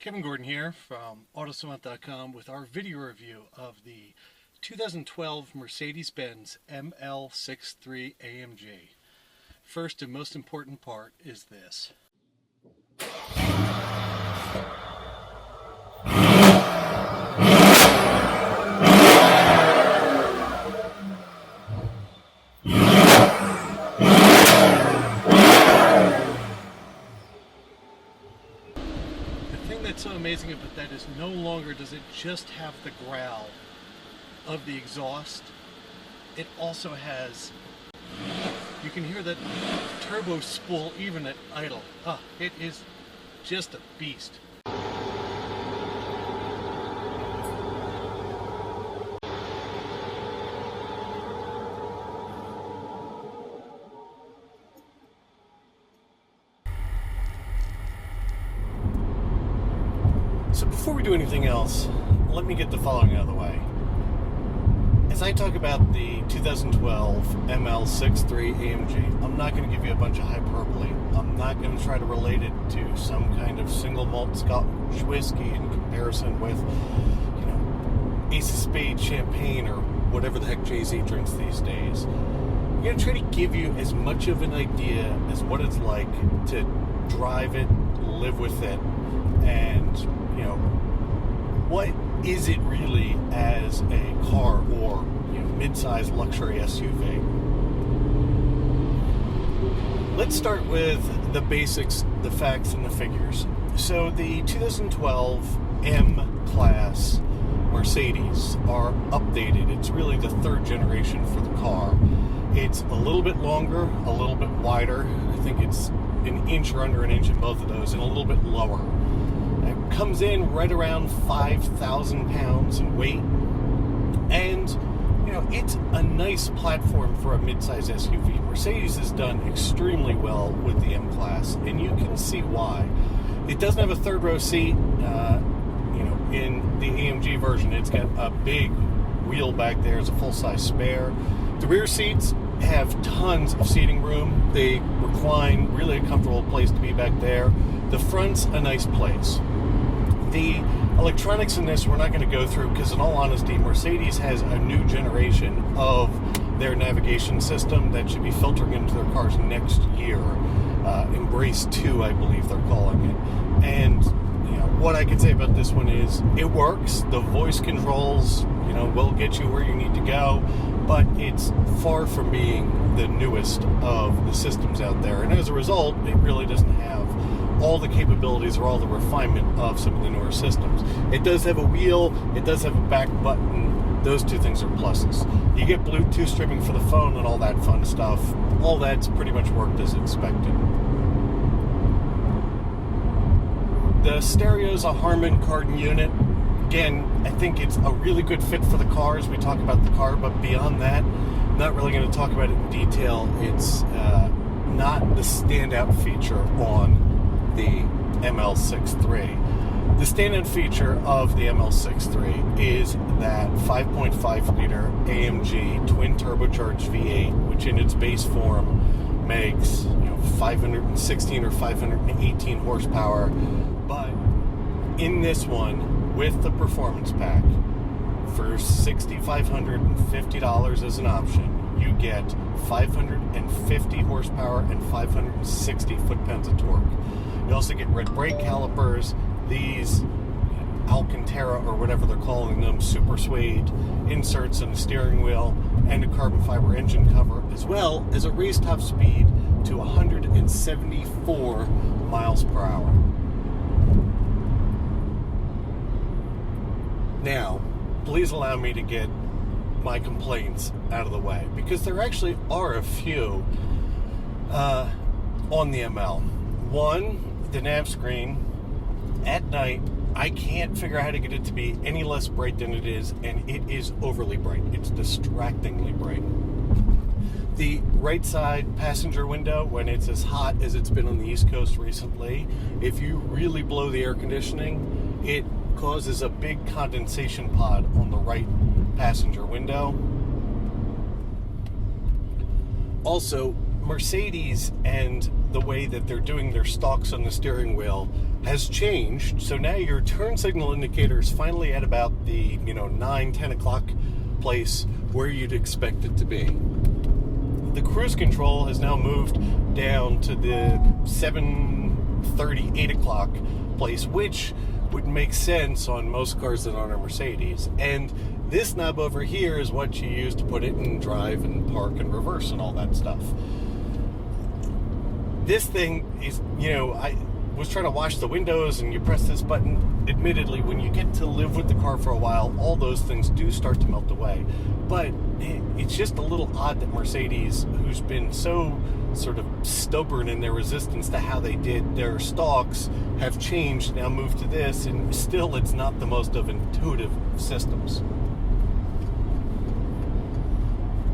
Kevin Gordon here from Autosavant.com with our video review of the 2012 Mercedes-Benz ML63 AMG. First and most important part is this. The thing that's so amazing about that is no longer does it just have the growl of the exhaust, it also has, you can hear that turbo spool even at idle. It is just a beast. So before we do anything else, let me get the following out of the way. As I talk about the 2012 ML63 AMG, I'm not going to give you a bunch of hyperbole. I'm not going to try to relate it to some kind of single malt Scotch whiskey in comparison with, Ace of Spades champagne or whatever the heck Jay-Z drinks these days. I'm going to try to give you as much of an idea as what it's like to drive it, live with it, and what is it really as a car or mid-size luxury SUV? Let's start with the basics, the facts, and the figures. So the 2012 M-Class Mercedes are updated. It's really the third generation for the car. It's a little bit longer, a little bit wider. I think it's an inch or under an inch in both of those, and a little bit lower. It comes in right around 5,000 pounds in weight, and it's a nice platform for a mid-size SUV. Mercedes has done extremely well with the M-Class, and you can see why. It doesn't have a third row seat. In the AMG version, it's got a big wheel back there as a full-size spare. The rear seats have tons of seating room. They recline, really a comfortable place to be back there. The front's a nice place. The electronics in this we're not going to go through because, in all honesty, Mercedes has a new generation of their navigation system that should be filtering into their cars next year. Embrace 2, I believe they're calling it. And what I can say about this one is it works. The voice controls, will get you where you need to go, but it's far from being the newest of the systems out there. And as a result, it really doesn't have all the capabilities or all the refinement of some of the newer systems. It does have a wheel, it does have a back button. Those two things are pluses. You get Bluetooth streaming for the phone and all that fun stuff. All that's pretty much worked as expected. The stereo's a Harman Kardon unit. Again, I think it's a really good fit for the car as we talk about the car, but beyond that, I'm not really going to talk about it in detail. It's not the standout feature on the ML63. The standout feature of the ML63 is that 5.5 liter AMG twin turbocharged V8, which in its base form makes 516 or 518 horsepower. But in this one, with the performance pack, for $6,550 as an option, you get 550 horsepower and 560 foot-pounds of torque. You also get red brake calipers, these Alcantara, or whatever they're calling them, super suede inserts in the steering wheel, and a carbon fiber engine cover, as well as a race top speed to 174 miles per hour. Now, please allow me to get my complaints out of the way, because there actually are a few on the ML. One, the nav screen at night, I can't figure out how to get it to be any less bright than it is, and it is overly bright. It's distractingly bright. The right side passenger window, when it's as hot as it's been on the East Coast recently, if you really blow the air conditioning, it causes a big condensation pod on the right passenger window. Also, Mercedes and the way that they're doing their stalks on the steering wheel has changed. So now your turn signal indicator is finally at about the 9-10 o'clock place where you'd expect it to be. The cruise control has now moved down to the 7:30, 8 o'clock place, which would make sense on most cars that aren't a Mercedes. And this knob over here is what you use to put it in drive and park and reverse and all that stuff. This thing is, I was trying to wash the windows and you press this button. Admittedly, when you get to live with the car for a while, all those things do start to melt away. But it's just a little odd that Mercedes, who's been so sort of stubborn in their resistance to how they did their stocks, have changed, now moved to this, and still it's not the most of intuitive systems.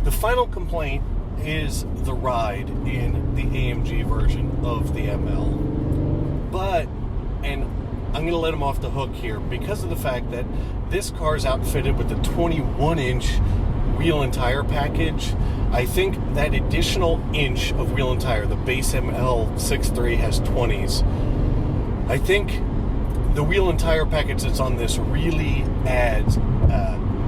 The final complaint is the ride in the AMG version of the ML. And I'm going to let them off the hook here because of the fact that this car is outfitted with a 21-inch wheel and tire package. I think that additional inch of wheel and tire, the base ML63 has 20s. I think the wheel and tire package that's on this really adds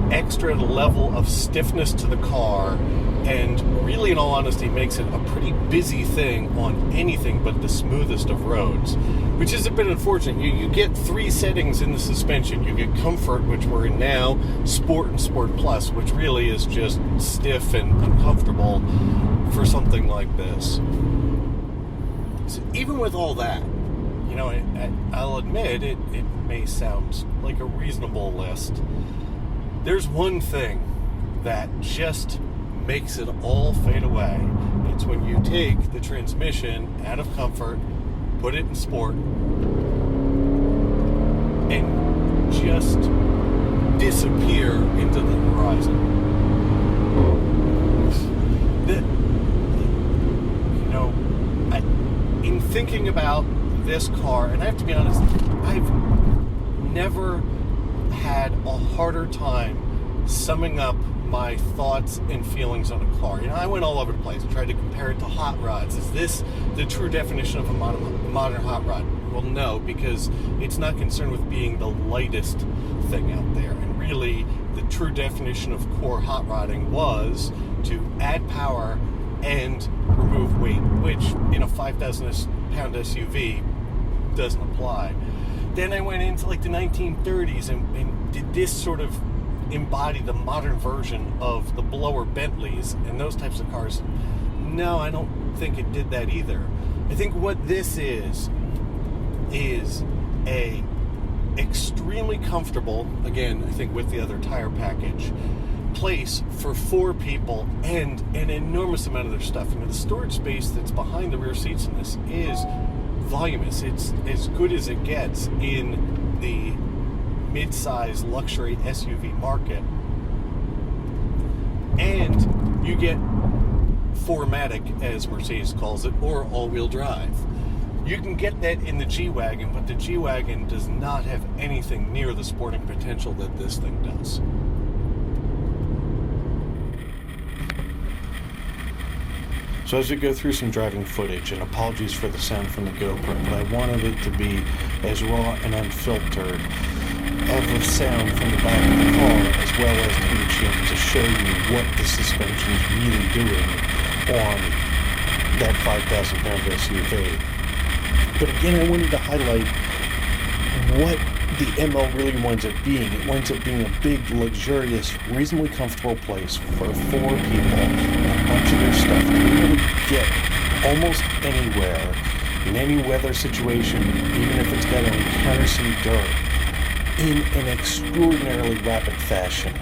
extra level of stiffness to the car, and really, in all honesty, makes it a pretty busy thing on anything but the smoothest of roads, which is a bit unfortunate. You get 3 settings in the suspension. You get Comfort, which we're in now, Sport, and Sport Plus, which really is just stiff and uncomfortable for something like this. So even with all that, I'll admit it may sound like a reasonable list. There's one thing that just makes it all fade away. It's when you take the transmission out of Comfort, put it in Sport, and just disappear into the horizon. In thinking about this car, and I have to be honest, I've never had a harder time summing up my thoughts and feelings on a car. I went all over the place. I tried to compare it to hot rods. Is this the true definition of a modern hot rod? Well, no, because it's not concerned with being the lightest thing out there. And really, the true definition of core hot rodding was to add power and remove weight, which in a 5,000-pound SUV doesn't apply. Then I went into like the 1930s and did this sort of embody the modern version of the blower Bentleys and those types of cars. No, I don't think it did that either. I think what this is a extremely comfortable, again, I think with the other tire package, place for 4 people and an enormous amount of their stuff. The storage space that's behind the rear seats in this is voluminous. It's as good as it gets in the mid-size luxury SUV market. And you get 4MATIC, as Mercedes calls it, or all-wheel drive. You can get that in the G-Wagon, but the G-Wagon does not have anything near the sporting potential that this thing does. So as we go through some driving footage, and apologies for the sound from the GoPro, but I wanted it to be as raw and unfiltered of the sound from the back of the car, as well as to be a chance to show you what the suspension is really doing on that 5,000-pound SUV. But again, I wanted to highlight what the ML really winds up being. It winds up being a big, luxurious, reasonably comfortable place for 4 people and a bunch of their stuff to be able to get almost anywhere, in any weather situation, even if it's got to encounter some dirt, in an extraordinarily rapid fashion.